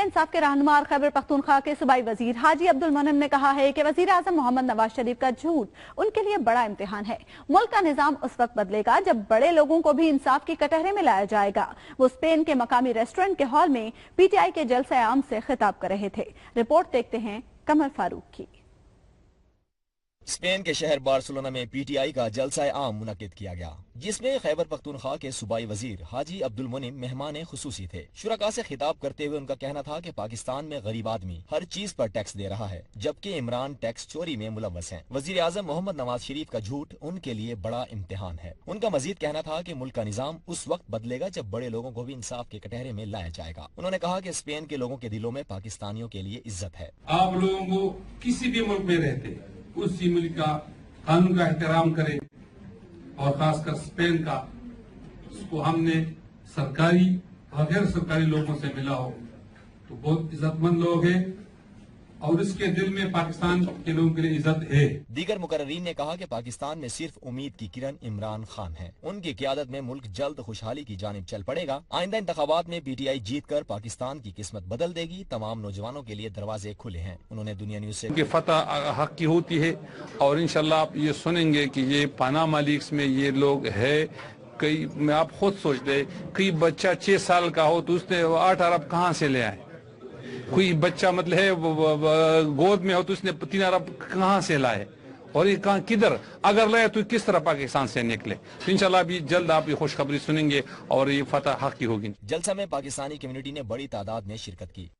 इंसाफ के रहनुमा और खैबर पख्तूनख्वा के सूबाई वजीर हाजी अब्दुल मोनेम ने कहा है कि वजीर आजम मोहम्मद नवाज शरीफ का झूठ उनके लिए बड़ा इम्तिहान है। मुल्क का निजाम उस वक्त बदलेगा जब बड़े लोगों को भी इंसाफ की कटहरे में लाया जाएगा। वो स्पेन के मकामी रेस्टोरेंट के हॉल में PTI के जलसा आम से खिताब कर रहे थे। रिपोर्ट देखते हैं कमर फारूक की। स्पेन के शहर बार्सिलोना में PTI का जलसा आम मुनक्किद किया गया, जिसमें खैबर पख्तूनख्वा के सूबाई वजीर हाजी अब्दुल मोनेम मेहमान खुसूसी थे। शुरका से खिताब करते हुए उनका कहना था कि पाकिस्तान में गरीब आदमी हर चीज पर टैक्स दे रहा है, जबकि इमरान टैक्स चोरी में मुलव्वस हैं। वजीर आजम मोहम्मद नवाज शरीफ का झूठ उनके लिए बड़ा इम्तिहान है। उनका मजीद कहना था कि मुल्क का निजाम उस वक्त बदलेगा जब बड़े लोगों को भी इंसाफ के कटहरे में लाया जाएगा। उन्होंने कहा कि स्पेन के लोगों के दिलों में पाकिस्तानियों के लिए इज्जत है। आप लोगों को किसी भी मुल्क में रहते उसी मुल्क का कानून का एहतराम करें, और खासकर स्पेन का, उसको हमने सरकारी और गैर सरकारी लोगों से मिला हो तो बहुत इज्जतमंद लोग हैं और इसके दिल में पाकिस्तान के लोगों के लिए इज्जत है। दीगर मुकर्रीन ने कहा कि पाकिस्तान में सिर्फ उम्मीद की किरण इमरान खान है। उनकी क़यादत में मुल्क जल्द खुशहाली की जानिब चल पड़ेगा। आइंदा इंतखाबात में PTI जीतकर पाकिस्तान की किस्मत बदल देगी। तमाम नौजवानों के लिए दरवाजे खुले हैं। उन्होंने दुनिया न्यूज से फतह हक की होती है और इंशाल्लाह आप ये सुनेंगे कि ये पनामा लीक्स में ये लोग है। कई में आप खुद सोचते, कई बच्चा 6 साल का हो तो उसने 8 अरब कहाँ से ले आए। कोई बच्चा मतलब है गोद में हो तो उसने 3 अरब कहाँ से लाए, और ये कहाँ किधर अगर लाए तो किस तरह पाकिस्तान से निकले। तो इंशाल्लाह अभी जल्द आप ये खुशखबरी सुनेंगे और ये फतह हक की होगी। जलसा में पाकिस्तानी कम्युनिटी ने बड़ी तादाद में शिरकत की।